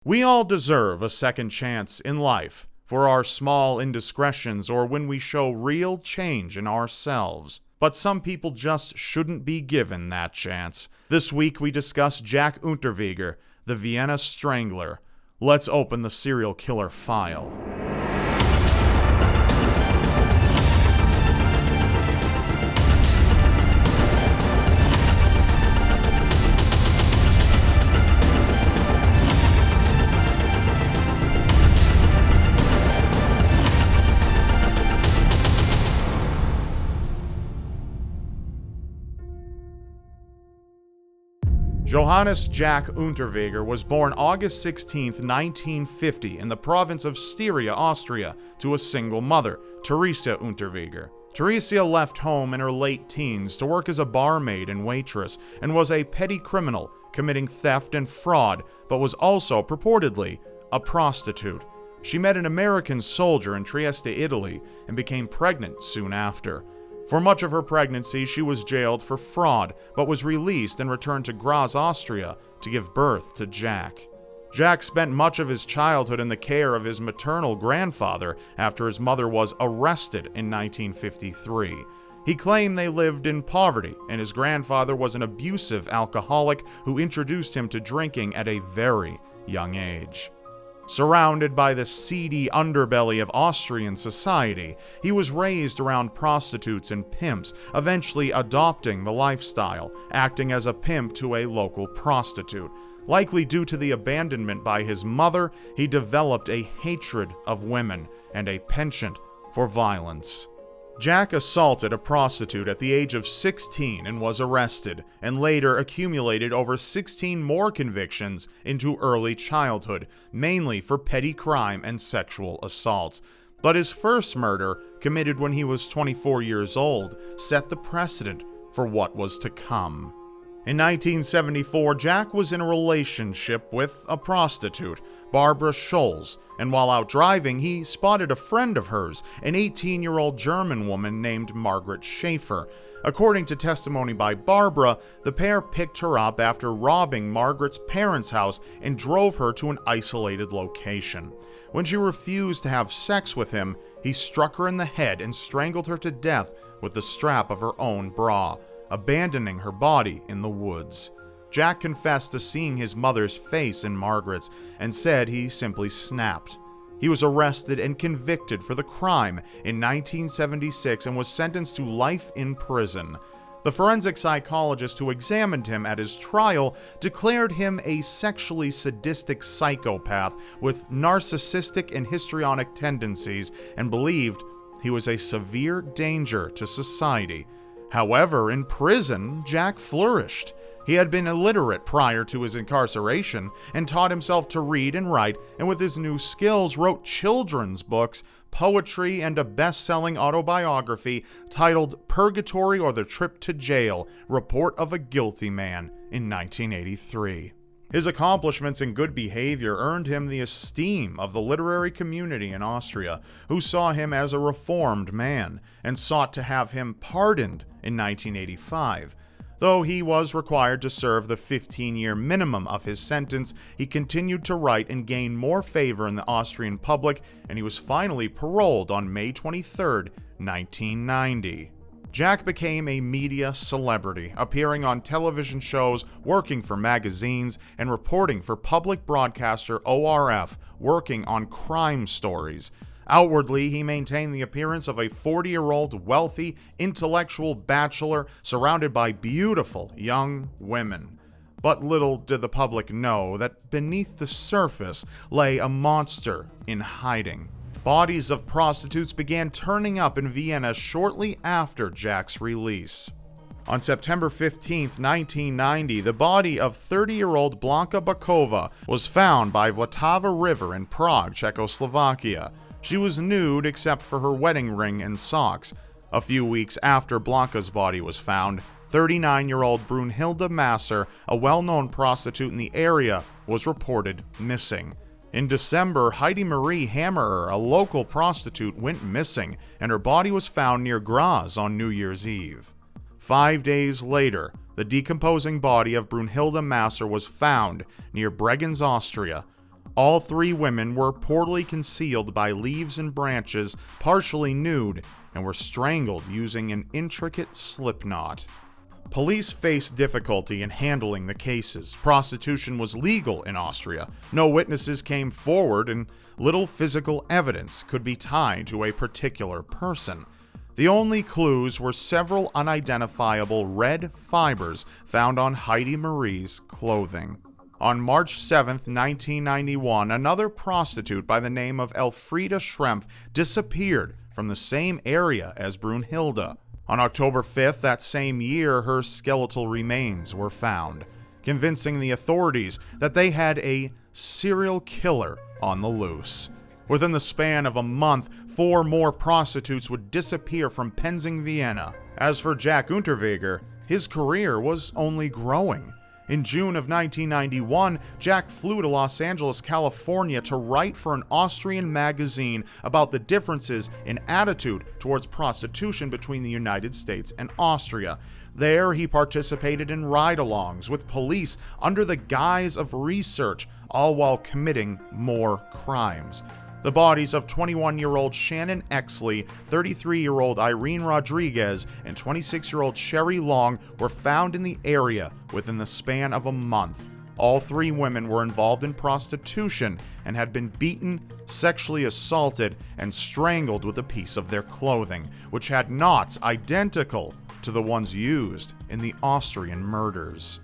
We all deserve a second chance in life for our small indiscretions or when we show real change in ourselves. But some people just shouldn't be given that chance. This week we discuss Jack Unterweger, the Vienna Strangler. Let's open the serial killer file. Johannes Jack Unterweger was born August 16, 1950 in the province of Styria, Austria, to a single mother, Teresa Unterweger. Teresa left home in her late teens to work as a barmaid and waitress and was a petty criminal, committing theft and fraud, but was also, purportedly, a prostitute. She met an American soldier in Trieste, Italy, and became pregnant soon after. For much of her pregnancy, she was jailed for fraud, but was released and returned to Graz, Austria, to give birth to Jack. Jack spent much of his childhood in the care of his maternal grandfather after his mother was arrested in 1953. He claimed they lived in poverty, and his grandfather was an abusive alcoholic who introduced him to drinking at a very young age. Surrounded by the seedy underbelly of Austrian society, he was raised around prostitutes and pimps, eventually adopting the lifestyle, acting as a pimp to a local prostitute. Likely due to the abandonment by his mother, he developed a hatred of women and a penchant for violence. Jack assaulted a prostitute at the age of 16 and was arrested, and later accumulated over 16 more convictions into early childhood, mainly for petty crime and sexual assaults. But his first murder, committed when he was 24 years old, set the precedent for what was to come. In 1974, Jack was in a relationship with a prostitute, Barbara Scholz, and while out driving, he spotted a friend of hers, an 18-year-old German woman named Margaret Schaefer. According to testimony by Barbara, the pair picked her up after robbing Margaret's parents' house and drove her to an isolated location. When she refused to have sex with him, he struck her in the head and strangled her to death with the strap of her own bra, abandoning her body in the woods. Jack confessed to seeing his mother's face in Margaret's and said he simply snapped. He was arrested and convicted for the crime in 1976 and was sentenced to life in prison. The forensic psychologist who examined him at his trial declared him a sexually sadistic psychopath with narcissistic and histrionic tendencies and believed he was a severe danger to society. However, in prison, Jack flourished. He had been illiterate prior to his incarceration and taught himself to read and write, and with his new skills wrote children's books, poetry, and a best-selling autobiography titled Purgatory or the Trip to Jail, Report of a Guilty Man in 1983. His accomplishments and good behavior earned him the esteem of the literary community in Austria, who saw him as a reformed man and sought to have him pardoned in 1985. Though he was required to serve the 15-year minimum of his sentence, he continued to write and gain more favor in the Austrian public, and he was finally paroled on May 23, 1990. Jack became a media celebrity, appearing on television shows, working for magazines, and reporting for public broadcaster ORF, working on crime stories. Outwardly, he maintained the appearance of a 40-year-old wealthy, intellectual bachelor surrounded by beautiful young women. But little did the public know that beneath the surface lay a monster in hiding. Bodies of prostitutes began turning up in Vienna shortly after Jack's release. On September 15, 1990, the body of 30-year-old Blanka Bakova was found by Vltava River in Prague, Czechoslovakia. She was nude except for her wedding ring and socks. A few weeks after Blanka's body was found, 39-year-old Brunhilde Masser, a well-known prostitute in the area, was reported missing. In December, Heidi Marie Hammerer, a local prostitute, went missing, and her body was found near Graz on New Year's Eve. 5 days later, the decomposing body of Brunhilde Masser was found near Bregenz, Austria. All three women were poorly concealed by leaves and branches, partially nude, and were strangled using an intricate slip knot. Police faced difficulty in handling the cases. Prostitution was legal in Austria. No witnesses came forward, and little physical evidence could be tied to a particular person. The only clues were several unidentifiable red fibers found on Heidi Marie's clothing. On March 7, 1991, another prostitute by the name of Elfriede Schrempf disappeared from the same area as Brunhilde. On October 5th that same year, her skeletal remains were found, convincing the authorities that they had a serial killer on the loose. Within the span of a month, 4 more prostitutes would disappear from Penzing, Vienna. As for Jack Unterweger, his career was only growing. In June of 1991, Jack flew to Los Angeles, California to write for an Austrian magazine about the differences in attitude towards prostitution between the United States and Austria. There, he participated in ride-alongs with police under the guise of research, all while committing more crimes. The bodies of 21-year-old Shannon Exley, 33-year-old Irene Rodriguez, and 26-year-old Sherry Long were found in the area within the span of a month. All 3 women were involved in prostitution and had been beaten, sexually assaulted, and strangled with a piece of their clothing, which had knots identical to the ones used in the Austrian murders.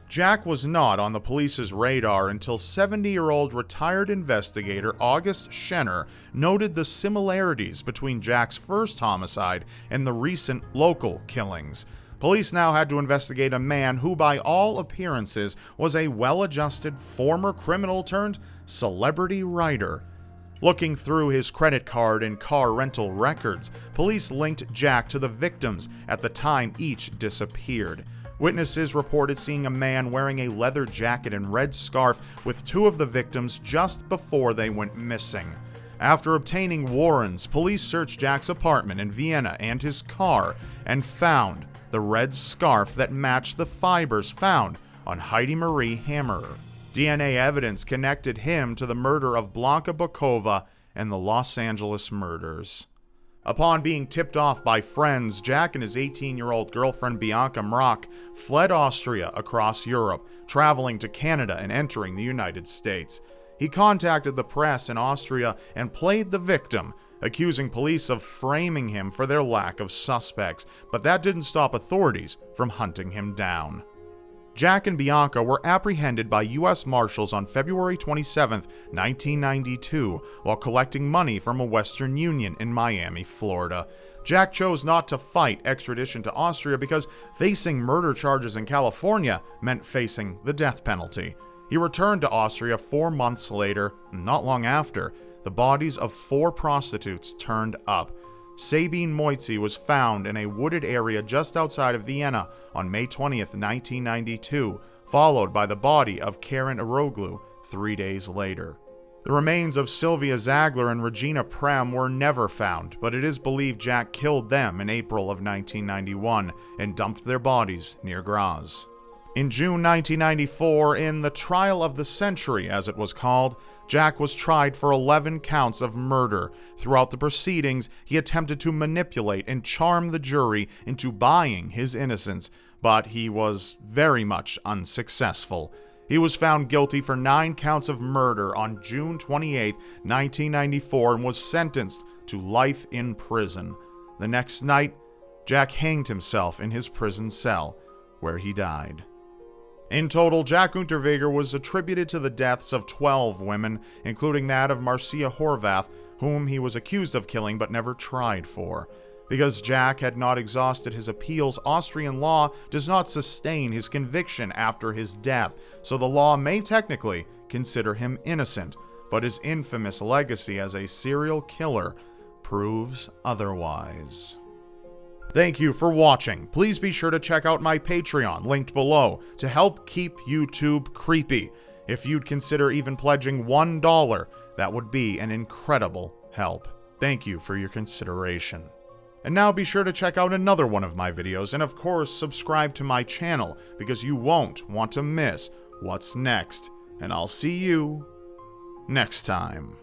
Jack was not on the police's radar until 70-year-old retired investigator August Schenner noted the similarities between Jack's first homicide and the recent local killings. Police now had to investigate a man who, by all appearances, was a well-adjusted former criminal turned celebrity writer. Looking through his credit card and car rental records, police linked Jack to the victims at the time each disappeared. Witnesses reported seeing a man wearing a leather jacket and red scarf with 2 of the victims just before they went missing. After obtaining warrants, police searched Jack's apartment in Vienna and his car and found the red scarf that matched the fibers found on Heidi Marie Hammerer. DNA evidence connected him to the murder of Blanka Bokova and the Los Angeles murders. Upon being tipped off by friends, Jack and his 18-year-old girlfriend Bianca Mrak fled Austria across Europe, traveling to Canada and entering the United States. He contacted the press in Austria and played the victim, accusing police of framing him for their lack of suspects, but that didn't stop authorities from hunting him down. Jack and Bianca were apprehended by U.S. Marshals on February 27, 1992, while collecting money from a Western Union in Miami, Florida. Jack chose not to fight extradition to Austria because facing murder charges in California meant facing the death penalty. He returned to Austria 4 months later, and not long after, the bodies of 4 prostitutes turned up. Sabine Moitzi was found in a wooded area just outside of Vienna on May 20, 1992, followed by the body of Karen Aroglu 3 days later. The remains of Sylvia Zagler and Regina Prem were never found, but it is believed Jack killed them in April of 1991 and dumped their bodies near Graz. In June 1994, in the trial of the century, as it was called, Jack was tried for 11 counts of murder. Throughout the proceedings, he attempted to manipulate and charm the jury into buying his innocence, but he was very much unsuccessful. He was found guilty for 9 counts of murder on June 28, 1994, and was sentenced to life in prison. The next night, Jack hanged himself in his prison cell, where he died. In total, Jack Unterweger was attributed to the deaths of 12 women, including that of Marcia Horvath, whom he was accused of killing but never tried for. Because Jack had not exhausted his appeals, Austrian law does not sustain his conviction after his death, so the law may technically consider him innocent, but his infamous legacy as a serial killer proves otherwise. Thank you for watching. Please be sure to check out my Patreon, linked below, to help keep YouTube creepy. If you'd consider even pledging $1, that would be an incredible help. Thank you for your consideration. And now be sure to check out another one of my videos, and of course subscribe to my channel, because you won't want to miss what's next. And I'll see you next time.